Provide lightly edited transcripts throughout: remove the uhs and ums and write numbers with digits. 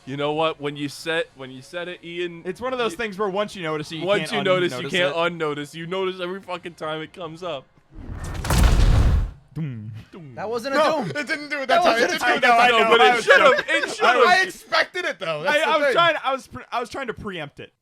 You know what? When you said it, Ian, it's one of those things where once you notice it, you once can't you notice, you can't it. unnotice. You notice every fucking time it comes up. That wasn't a doom. It didn't do it that time. It didn't do it I that know, time. But it should have. It should have. I expected it though. That's the thing. I was trying to preempt it.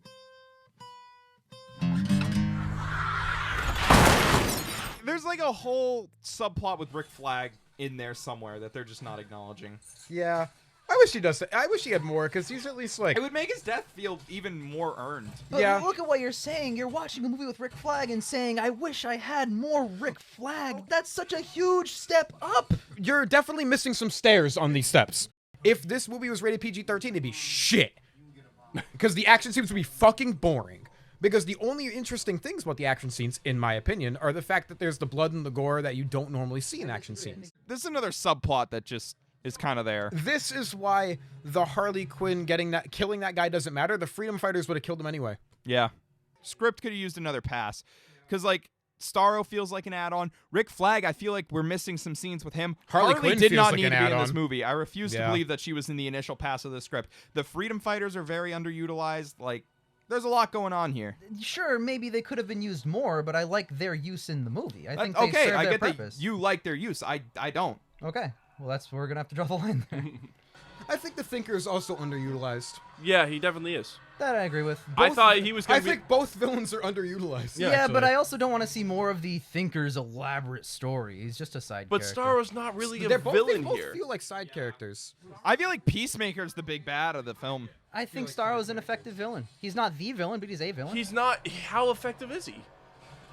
There's like a whole subplot with Rick Flag in there somewhere that they're just not acknowledging. Yeah. I wish he does. I wish he had more, because he's at least like. It would make his death feel even more earned. But Yeah. look at what you're saying. You're watching a movie with Rick Flag and saying, I wish I had more Rick Flag. That's such a huge step up. You're definitely missing some stairs on these steps. If this movie was rated PG-13, it'd be shit. Because the action scenes would be fucking boring. Because the only interesting things about the action scenes, in my opinion, are the fact that there's the blood and the gore that you don't normally see in action scenes. This is another subplot that just is kind of there. This is why the Harley Quinn killing that guy doesn't matter. The Freedom Fighters would have killed him anyway. Yeah. Script could have used another pass. Because, like, Starro feels like an add-on. Rick Flag, I feel like we're missing some scenes with him. Harley Quinn did feels not like need an to be in add-on. this movie. I refuse to Yeah. believe that she was in the initial pass of the script. The Freedom Fighters are very underutilized. Like, there's a lot going on here. Sure, maybe they could have been used more, but I like their use in the movie. I think they Okay, serve I their get purpose. that you like their use. I don't. Okay, well, that's where we're gonna have to draw the line there. I think the Thinker is also underutilized. Yeah, he definitely is. That I agree with. I thought he was I gonna be. think both villains are underutilized. Yeah, actually. but I also don't want to see more of the Thinker's elaborate story. He's just a side But character. Starro's not really a They villain both here. feel like side characters. I feel like Peacemaker's the big bad of the film. I think Starro's an effective villain. He's not the villain, but he's a villain. He's not. How effective is he?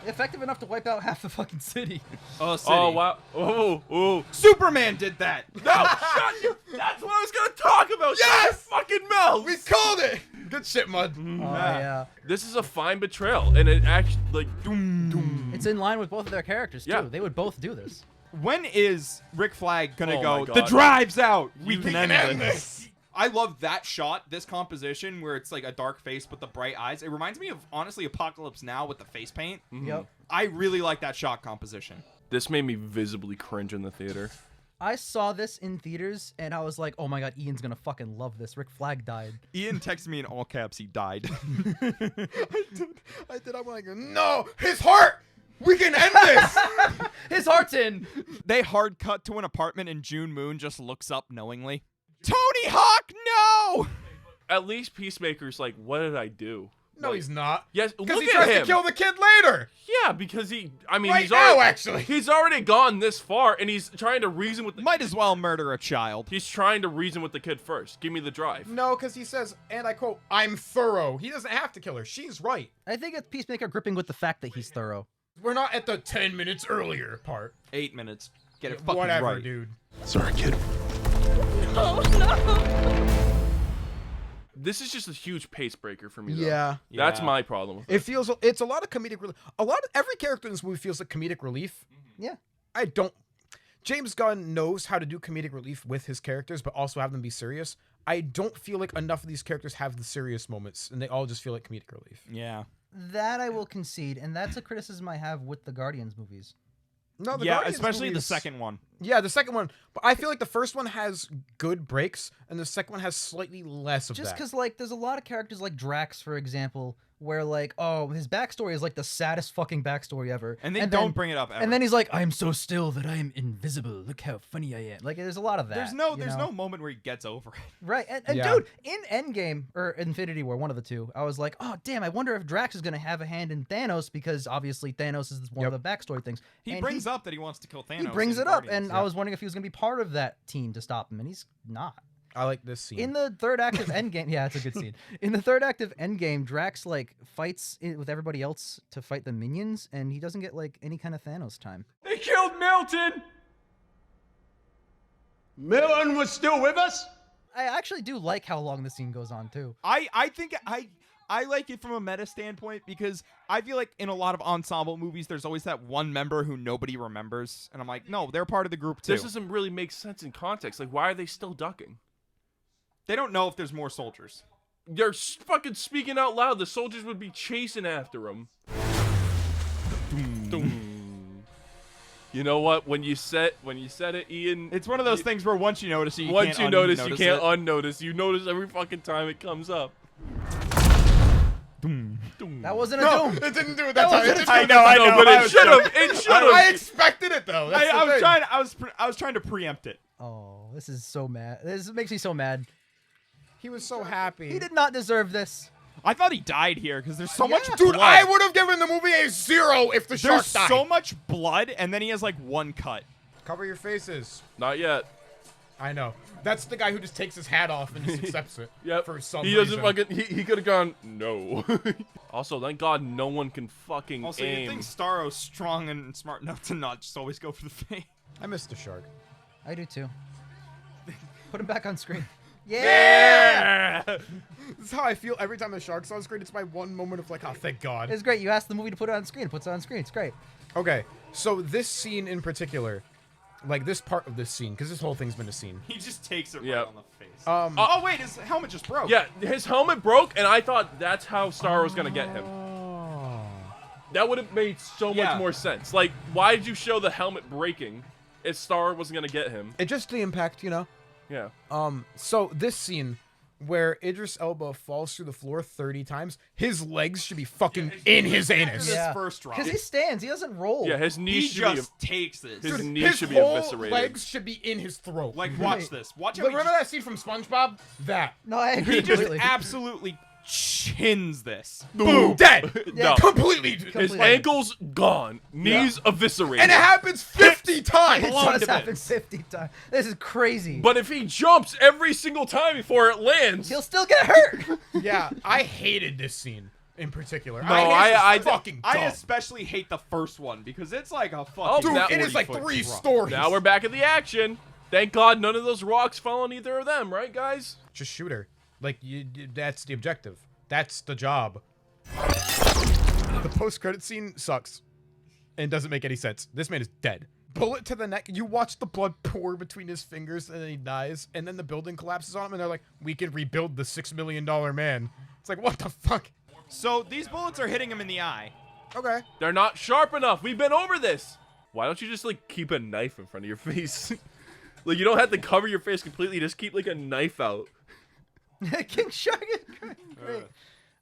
effective enough to wipe out half the fucking city. Oh, city. Oh wow! Oh! Superman did that. No! Shut you! That's what I was gonna talk about. Yes! Shut your fucking mouth. We called it! Good shit, Mud. Oh, yeah. This is a fine betrayal, and it actually like doom. It's in line with both of their characters, too. Yeah. They would both do this. When is Rick Flag gonna Oh go? my The God. drive's out. We You can can end end this. I love that shot, this composition where it's like a dark face but the bright eyes. It reminds me of, honestly, Apocalypse Now with the face paint. Yep. I really like that shot composition. This made me visibly cringe in the theater. I saw this in theaters, and I was like, oh my god, Ian's gonna fucking love this. Rick Flag died. Ian texted me in all caps, he died. I did. I'm like, no, his heart! We can end this! His heart's in! They hard cut to an apartment and June Moon just looks up knowingly. Tony Hawk, no! At least Peacemaker's like, what did I do? No, he's not. Yes, Because look he at tries him. to kill the kid later. Yeah, because I mean, Right he's now, already, actually. he's already gone this far, and he's trying to reason with the. Might as well murder a child. He's trying to reason with the kid first. Give me the drive. No, because he says, and I quote, I'm thorough. He doesn't have to kill her. She's right. I think it's Peacemaker gripping with the fact that he's thorough. We're not at the 10 minutes earlier part. 8 minutes. Get it fucking Whatever, right. dude. Sorry, kid. Oh no! This is just a huge pace breaker for me. though. Yeah. That's Yeah. my problem. With It feels, it's a lot of comedic relief. Every character in this movie feels like comedic relief. Yeah. James Gunn knows how to do comedic relief with his characters, but also have them be serious. I don't feel like enough of these characters have the serious moments, and they all just feel like comedic relief. Yeah. That I will concede, and that's a criticism I have with the Guardians movies. No, the Yeah, Guardians especially the movies- second one. Yeah, the second one. But I feel like the first one has good breaks, and the second one has slightly less of Just that. because, like, there's a lot of characters like Drax, for example, where, like, oh, his backstory is, like, the saddest fucking backstory ever. And they then- don't bring it up ever. And then he's like, I am so still that I am invisible. Look how funny I am. Like, there's a lot of that. there's you know? no moment where he gets over it. Right, and Yeah. dude, in Endgame, or Infinity War, one of the two, I was like, oh, damn, I wonder if Drax is going to have a hand in Thanos, because obviously Thanos is one of the backstory things. He And brings up that he wants to kill Thanos. He brings in it up, Guardians. and I was wondering if he was going to be part of that team to stop him, and he's not. I like this scene. In the third act of Endgame, yeah, it's a good scene. In the third act of Endgame, Drax like fights with everybody else to fight the minions, and he doesn't get like any kind of Thanos time. They killed Milton. Milton was still with us? I actually do like how long the scene goes on too. I think I like it from a meta standpoint because I feel like in a lot of ensemble movies, there's always that one member who nobody remembers. And I'm like, no, they're part of the group too. This doesn't really make sense in context. Like, why are they still ducking? They don't know if there's more soldiers. They're fucking speaking out loud. The soldiers would be chasing after him. You know what? When you said it, Ian. It's one of those things where once you notice it, you Once can't you notice, you unnotice can't it. unnotice. You notice every fucking time it comes up. That wasn't a doom. It didn't do it that time. It didn't do I it know, that I time. know. but I it was should have. joking. It should I have. expected it though. That's I the was thing. trying. I was trying to preempt it. Oh, this is so mad. This makes me so mad. He was so happy. He did not deserve this. I thought he died here because there's so much Dude, blood. I would have given the movie a 0 if the shark There's died. so much blood, and then he has like one cut. Cover your faces. Not yet. I know. That's the guy who just takes his hat off and just accepts it. Yep. For some he reason. doesn't fucking. He could have gone no. Also, thank God no one can fucking Also, aim. you think Starro's strong and smart enough to not just always go for the face? I missed the shark. I do too. Put him back on screen. Yeah. This is how I feel every time the shark's on screen. It's my one moment of like, oh, thank God. It's great. You asked the movie to put it on screen. It puts it on screen. It's great. Okay, so this scene in particular, like this part of this scene, because this whole thing's been a scene. He just takes it Yep. right on the face. Oh, Wait, his helmet just broke. Yeah, his helmet broke, and I thought that's how Star was gonna get him. That would have made so Yeah. much more sense. Like, why did you show the helmet breaking if Star wasn't gonna get him? it just the impact, you know. Yeah. So this scene where Idris Elba falls through the floor 30 times, his legs should be fucking in his anus. This first drop. Because he stands. He doesn't roll. Yeah, his He knees should be. just takes this. His Dude, knees his should be whole eviscerated. legs should be in his throat. Like, watch this. Watch how Like, he remember just, that scene from SpongeBob? That. No, I agree he just completely. absolutely chins this. Boom. Dead. No. Completely. His Completely. ankles gone, knees eviscerated. And it happens 50 times. It blown does to happen bits. 50 times. This is crazy. But if he jumps every single time before it lands, He'll still get hurt. Yeah, I hated this scene in particular. No, I fucking I dumb. especially hate the first one because it's like a fucking. Oh, Dude, now- it is like 40-foot 3 drop. stories. now we're back at the action. Thank God none of those rocks fell on either of them, right, guys? Just shoot her. Like, that's the objective. That's the job. The post-credit scene sucks and doesn't make any sense. This man is dead. Bullet to the neck. You watch the blood pour between his fingers and then he dies. And then the building collapses on him and they're like, we can rebuild the $6 million man. It's like, what the fuck? So these bullets are hitting him in the eye. Okay. They're not sharp enough. We've been over this. Why don't you just, like, keep a knife in front of your face? Like, you don't have to cover your face completely. Just keep, like, a knife out. King Shark is great.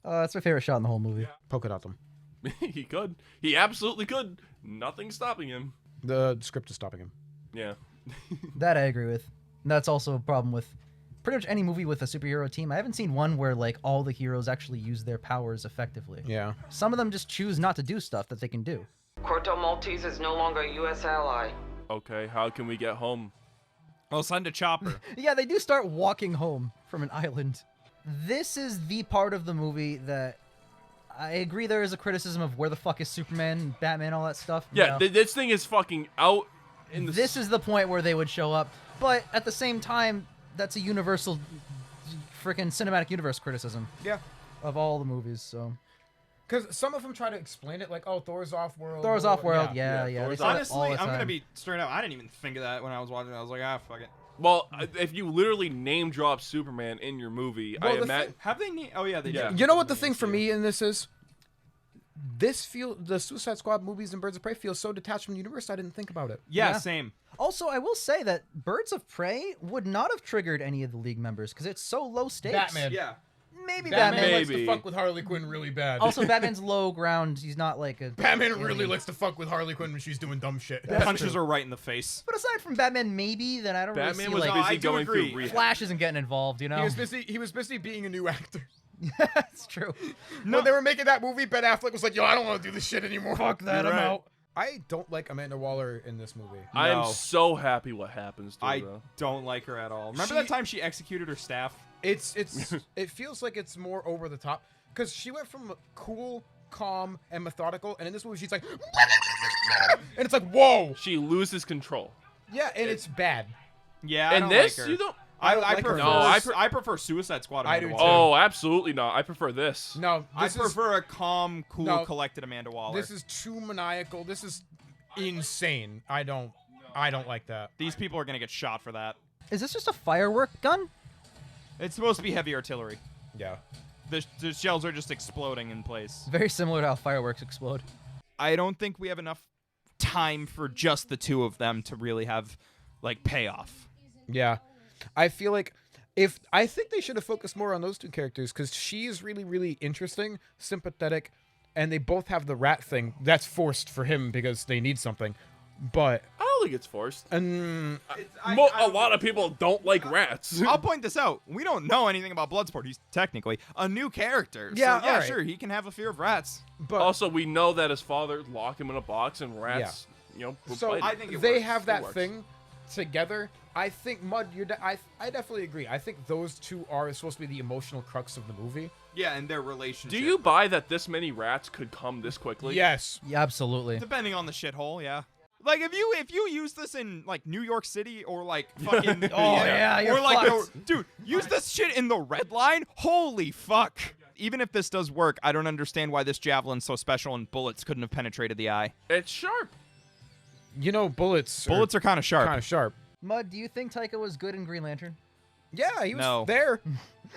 That's my favorite shot in the whole movie. Poke it at them. He could. He absolutely could. Nothing's stopping him. The script is stopping him. Yeah. That I agree with. And that's also a problem with pretty much any movie with a superhero team. I haven't seen one where like all the heroes actually use their powers effectively. Yeah. Some of them just choose not to do stuff that they can do. Corto Maltese is no longer a U.S. ally. Okay, how can we get home? I'll send a chopper. Yeah, they do start walking home from an island. This is the part of the movie that I agree there is a criticism of where the fuck is Superman, Batman, all that stuff. Yeah, No. this thing is fucking out in the... This is the point where they would show up. But at the same time, that's a universal freaking cinematic universe criticism Yeah. of all the movies, so. Because some of them try to explain it like, oh, Thor's off-world. Thor's off-world, yeah. yeah, They Thor's say that all Honestly, the I'm gonna time. be straight up. I didn't even think of that when I was watching it. I was like, ah, fuck it. Well, if you literally name drop Superman in your movie, Well, I the imagine... Have they? Oh yeah, they Yeah. did. You know what the thing for me in this is? The Suicide Squad movies and Birds of Prey feel so detached from the universe, I didn't think about it. Yeah, Yeah. same. Also, I will say that Birds of Prey would not have triggered any of the League members because it's so low stakes. Batman. Yeah. Maybe Batman Batman. likes to Maybe. fuck with Harley Quinn really bad. Also, Batman's low ground. He's not like a. Batman really likes to fuck with Harley Quinn when she's doing dumb shit. Punches her right in the face. But aside from Batman, maybe then I don't Batman really was see No, I busy do going agree. through rehab. Flash isn't getting involved. You know, He was busy being a new actor. that's true. When they were making that movie, Ben Affleck was like, yo, I don't want to do this shit anymore. Fuck that, I'm out. I don't like Amanda Waller in this movie. I am No. so happy what happens to her, I though. don't like her at all. Remember She- that time she executed her staff? It feels like it's more over the top because she went from cool, calm, and methodical, and in this movie she's like, and it's like, whoa, She loses control. yeah, and it's bad. Yeah, I And don't this, like her. you don't... I don't I like her. prefer. No, I prefer Suicide Squad. I Amanda do Waller. too. Oh, absolutely not. I prefer this. No, I this is prefer a calm, cool, No. collected Amanda Waller. this is too maniacal. This is insane. I don't like that. These people are gonna get shot for that. Is this just a firework gun? It's supposed to be heavy artillery. Yeah. The shells are just exploding in place. Very similar to how fireworks explode. I don't think we have enough time for just the two of them to really have like payoff. Yeah. I feel like I think they should have focused more on those two characters because she's really, really interesting, sympathetic, and they both have the rat thing. That's forced for him because they need something. But I don't think it's forced. I A lot of people don't like rats. I'll point this out. We don't know anything about Bloodsport. He's technically a new character. Yeah, so, yeah, alright. sure, he can have a fear of rats. but Also, we know that his father locked him in a box and rats, so bite him. I think it they works. have It that works. thing together. I think Mud. I definitely agree. I think those two are supposed to be the emotional crux of the movie. Yeah, and their relationship. Do you buy that this many rats could come this quickly? Yes. Yeah, absolutely. Depending on the shithole, yeah. Like if you use this in like New York City or like fucking you're or like fucked. dude, use this shit in the Red Line. Holy fuck! Even if this does work, I don't understand why this javelin's so special and bullets couldn't have penetrated the eye. It's sharp. Bullets are kind of sharp. Kind of sharp. Mud, do you think Taika was good in Green Lantern? Yeah, he was No. there.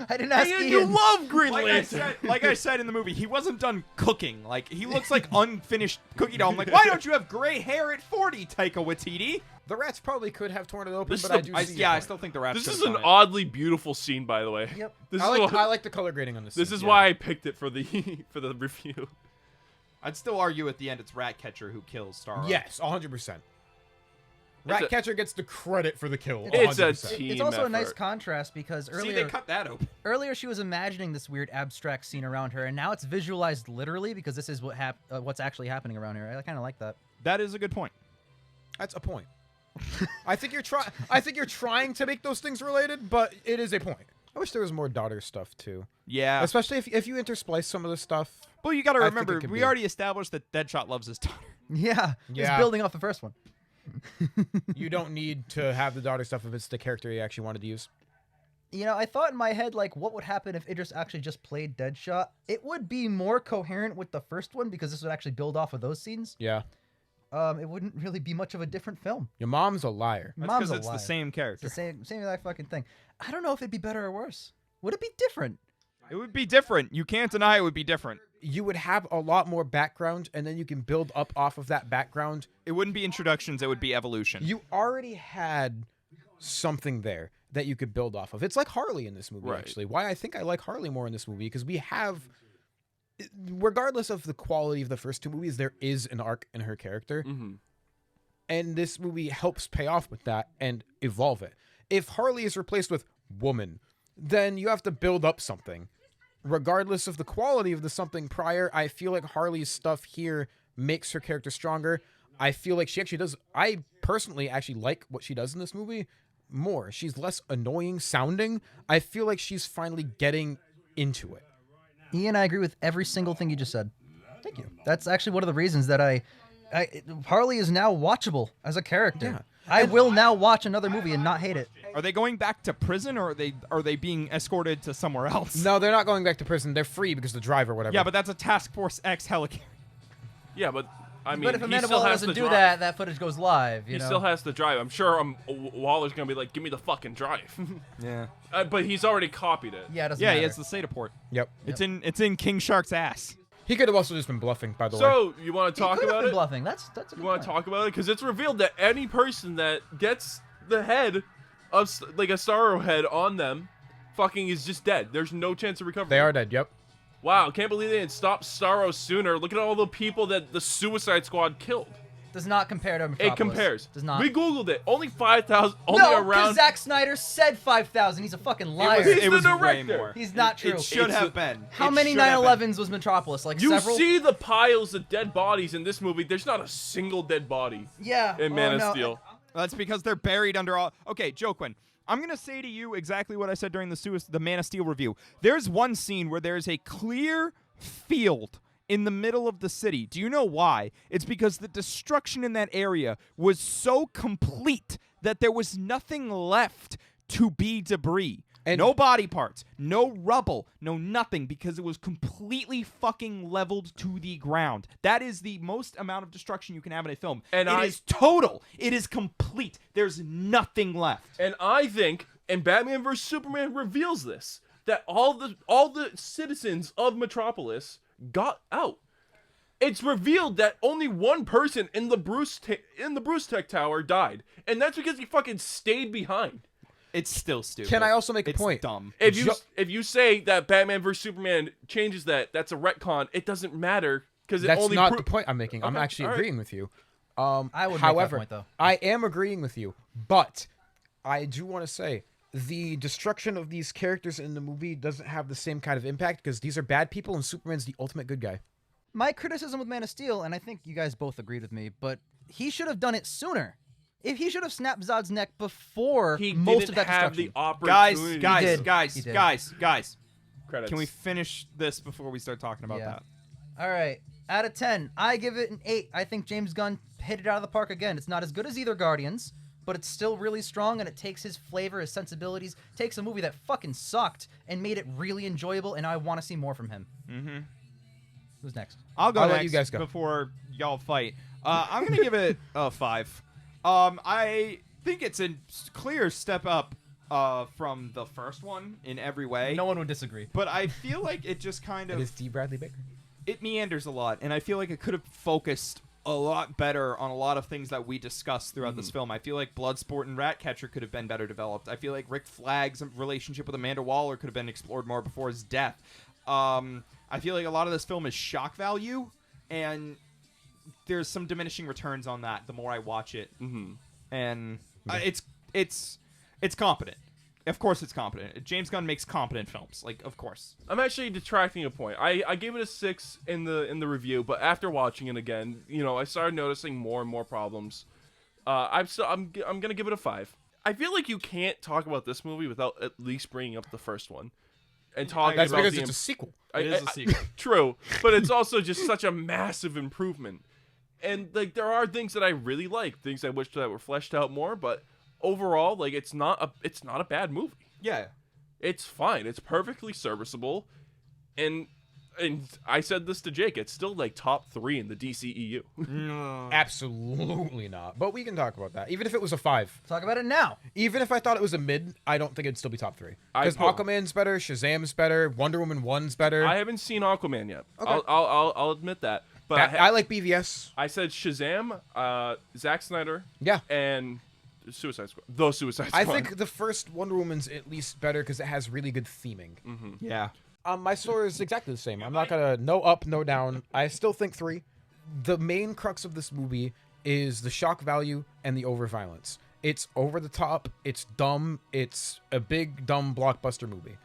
I didn't ask And Ian. you love Green Like I, Lantern. said, like I said in the movie, he wasn't done cooking. Like he looks like unfinished cookie dough. I'm like, why don't you have gray hair at 40, Taika Waititi? The rats probably could have torn it open, This but is I the- do I, see yeah, your I point. still think the rats. This could've is an done it. oddly beautiful scene, by the way. Yep. This I is like the color grading on this. this scene, is yeah. why I picked it for the for the review. I'd still argue at the end it's Ratcatcher who kills Starro. Yes, 100%. a- Ratcatcher gets the credit for the kill. It's a 100%. team It's also a nice effort. contrast because See, earlier they cut that open. earlier she was imagining this weird abstract scene around her, and now it's visualized literally because this is what's actually happening around here. I kind of like that. That is a good point. That's a point. I think you're trying. I think you're trying to make those things related, but it is a point. I wish there was more daughter stuff too, Yeah. especially if you intersplice some of the stuff. Well, you got to I think it remember, could we be. already established that Deadshot loves his daughter. Yeah, Yeah. it's building off the first one. You don't need to have the daughter stuff if it's the character you actually wanted to use. You know, I thought in my head, like, what would happen if Idris actually just played Deadshot? It would be more coherent with the first one because this would actually build off of those scenes. Yeah, It wouldn't really be much of a different film. your mom's a liar. That's Mom's because a it's the liar. same It's character. the same exact fucking thing. I don't know if it'd be better or worse. Would it be different? It would be different. You can't deny it would be different. You would have a lot more background, and then you can build up off of that background. It wouldn't be introductions. It would be evolution. You already had something there that you could build off of. It's like Harley in this movie, Right. actually. Why I think I like Harley more in this movie, because we have, regardless of the quality of the first two movies, there is an arc in her character. Mm-hmm. And this movie helps pay off with that and evolve it. If Harley is replaced with woman, then you have to build up something. Regardless of the quality of the something prior, I feel like Harley's stuff here makes her character stronger. I feel like she actually does. I personally actually like what she does in this movie more. She's less annoying sounding. I feel like she's finally getting into it. Ian, I agree with every single thing you just said. Thank you. That's actually one of the reasons that Harley is now watchable as a character. Yeah. I will now watch another movie and not hate it. Are they going back to prison or are they being escorted to somewhere else? No, they're not going back to prison. They're free because the drive or whatever. Yeah, but that's a Task Force X helicarrier. Yeah, but I mean, But if he Amanda still Waller has doesn't to do drive. that, that footage goes live. You He know? still has to drive. I'm sure Waller's gonna be like, "Give me the fucking drive," Yeah. but he's already copied it. Yeah, it doesn't Yeah, matter. he has the SATA port. Yep. It's in King Shark's ass. He could have also just been bluffing, by the way. So you want to He talk could have about been it? bluffing. That's a You good want to point. talk about it? Because it's revealed that any person that gets the head of like a Starro head on them, fucking is just dead. There's no chance of recovery. They are dead, yep. Wow, can't believe they didn't stop Starro sooner. Look at all the people that the Suicide Squad killed. Does not compare to Metropolis. It compares. Does not. We googled it. Only 5,000. Only no, around. because Zack Snyder said 5,000. He's a fucking liar. He's It was the way director. more. He's not true. It should It's have a- been. How It many should have been. 9/11s was Metropolis? Like You several? see the piles of dead bodies in this movie. There's not a single dead body Yeah. in Man of no. Steel. That's because they're buried under all. Okay, Joe Quinn. I'm gonna say to you exactly what I said during the Man of Steel review. There's one scene where there's a clear field in the middle of the city. Do you know why? It's because the destruction in that area was so complete that there was nothing left to be debris. And- no body parts, no rubble, no nothing, because it was completely fucking leveled to the ground. That is the most amount of destruction you can have in a film. And it is total. It is complete. There's nothing left. And I think, and Batman vs Superman reveals this, that all the citizens of Metropolis got out. it's revealed that only one person in the Bruce Tech Tower died, and that's because he fucking stayed behind. It's still stupid. Can I also make a It's point? dumb. If you say that Batman vs Superman changes that's a retcon, it doesn't matter because it That's only not the point I'm making. I'm Okay, actually all right. agreeing with you. I would However, make that point, though. I am agreeing with you, but I do want to say the destruction of these characters in the movie doesn't have the same kind of impact because these are bad people and Superman's the ultimate good guy. My criticism with Man of Steel, and I think you guys both agreed with me, but he should have done it sooner. If he should have snapped Zod's neck before he most didn't of that have destruction. the opportunity. He did. Guys. Credits. Can we finish this before we start talking about Yeah. that? All right. Out of 10, I give it an 8. I think James Gunn hit it out of the park again. It's not as good as either Guardians, but it's still really strong, and it takes his flavor, his sensibilities, takes a movie that fucking sucked and made it really enjoyable, and I want to see more from him. Mm-hmm. Who's next? I'll go I'll next let you guys go. before y'all fight. I'm gonna give it a 5. I think it's a clear step up from the first one in every way. No one would disagree. But I feel like it just kind It of is D. Bradley Baker. it meanders a lot, and I feel like it could have focused a lot better on a lot of things that we discussed throughout this film. I feel like Bloodsport and Ratcatcher could have been better developed. I feel like Rick Flag's relationship with Amanda Waller could have been explored more before his death. I feel like a lot of this film is shock value, and there's some diminishing returns on that the more I watch it. Mm-hmm. And it's competent. Of course it's competent. James Gunn makes competent films. Like, of course. I'm actually detracting a point. I gave it a 6 in the review, but after watching it again, I started noticing more and more problems. I'm gonna give it a 5. I feel like you can't talk about this movie without at least bringing up the first one and talking That's about because it's a sequel. It is a sequel. True, but it's also just such a massive improvement. And like there are things that I really like, things I wish that were fleshed out more, but overall, like it's not a bad movie. Yeah. It's fine. It's perfectly serviceable. And I said this to Jake, it's still like top 3 in the DCEU. Absolutely not. But we can talk about that. Even if it was a 5. Talk about it now. Even if I thought it was a mid, I don't think it'd still be top 3. I Because put- Aquaman's better, Shazam's better, Wonder Woman 1's better. I haven't seen Aquaman yet. Okay. I'll admit that. But I like BVS. I said Shazam, Zack Snyder, Yeah. and Suicide Squad. The Suicide Squad. I think the first Wonder Woman's at least better because it has really good theming. Yeah. My score is exactly the same. I'm not gonna no up, no down. I still think 3. The main crux of this movie is the shock value and the over violence. It's over the top. It's dumb. It's a big dumb blockbuster movie.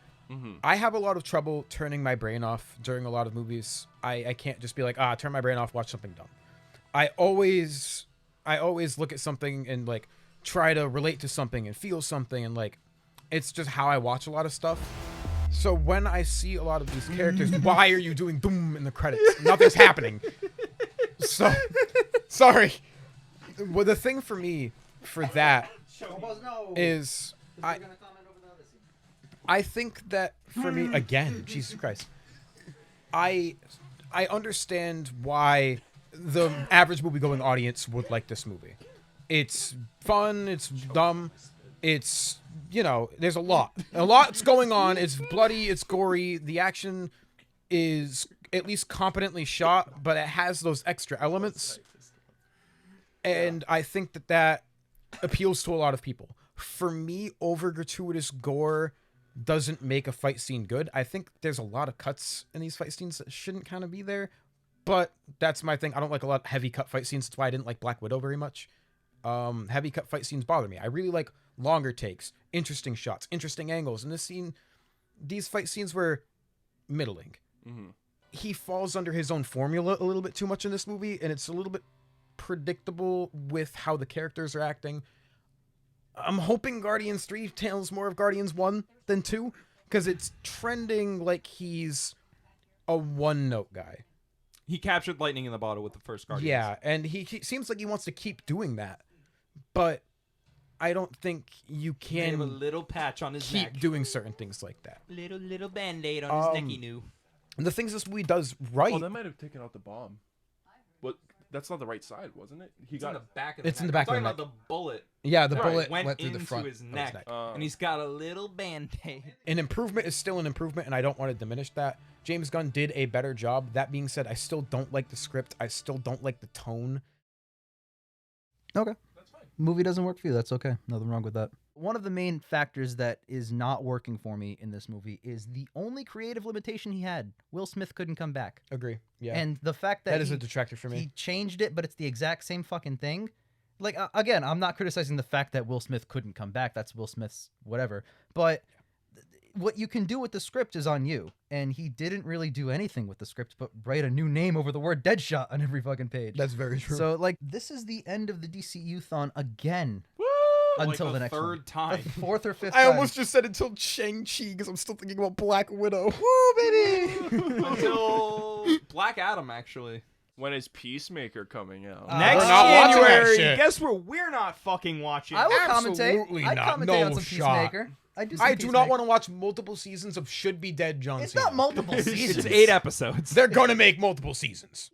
I have a lot of trouble turning my brain off during a lot of movies. I can't just be like, turn my brain off, watch something dumb. I always look at something and like try to relate to something and feel something, and like it's just how I watch a lot of stuff. So when I see a lot of these characters, why are you doing boom in the credits? Nothing's happening. So sorry. Well, the thing for me for that is I think that for me again, Jesus Christ, I understand why the average movie-going audience would like this movie. It's fun. It's dumb. It's there's a lot's going on. It's bloody. It's gory. The action is at least competently shot, but it has those extra elements, and I think that appeals to a lot of people. For me, over gratuitous gore doesn't make a fight scene good. I think there's a lot of cuts in these fight scenes that shouldn't kind of be there, but that's my thing. I don't like a lot of heavy cut fight scenes. That's why I didn't like Black Widow very much. Heavy cut fight scenes bother me. I really like longer takes, interesting shots, interesting angles. In this scene, these fight scenes were middling. He falls under his own formula a little bit too much in this movie, and it's a little bit predictable with how the characters are acting. I'm hoping Guardians 3 tells more of Guardians 1 than 2, because it's trending like he's a one-note guy. He captured lightning in the bottle with the first Guardians. Yeah, and he seems like he wants to keep doing that, but I don't think you Made him a can little patch on his neck. keep doing certain things like that. Little band-aid on his necky new. And the things this movie does right, Oh, that might have taken out the bomb. What? That's not the right side, wasn't it? He It's in got the back of the It's neck. in the back I'm of the talking about the bullet. Yeah, the Right. bullet Went went through the into front his of neck. Oh. And he's got a little band-aid. An improvement is still an improvement, and I don't want to diminish that. James Gunn did a better job. That being said, I still don't like the script. I still don't like the tone. Okay. Movie doesn't work for you. That's okay. Nothing wrong with that. One of the main factors that is not working for me in this movie is the only creative limitation he had. Will Smith couldn't come back. Agree. Yeah. And the fact that that is he, a detractor for he me. changed it, but it's the exact same fucking thing. Like, again, I'm not criticizing the fact that Will Smith couldn't come back. That's Will Smith's whatever. But what you can do with the script is on you. And he didn't really do anything with the script but write a new name over the word Deadshot on every fucking page. That's very true. So, like, this is the end of the DCU-thon again. Woo! Until Like the next third one. time. The fourth or fifth I time. almost just said until Shang-Chi because I'm still thinking about Black Widow. Woo, baby! Until Black Adam, actually. When is Peacemaker coming out? Next we're not watching that January, shit. guess where we're not fucking watching. I will Absolutely commentate. I'd not. commentate No on some shot. Peacemaker. I do. Some I do not Peacemaker. want to watch multiple seasons of Should Be Dead John It's Cena. not multiple seasons. It's 8 episodes. They're gonna make multiple seasons.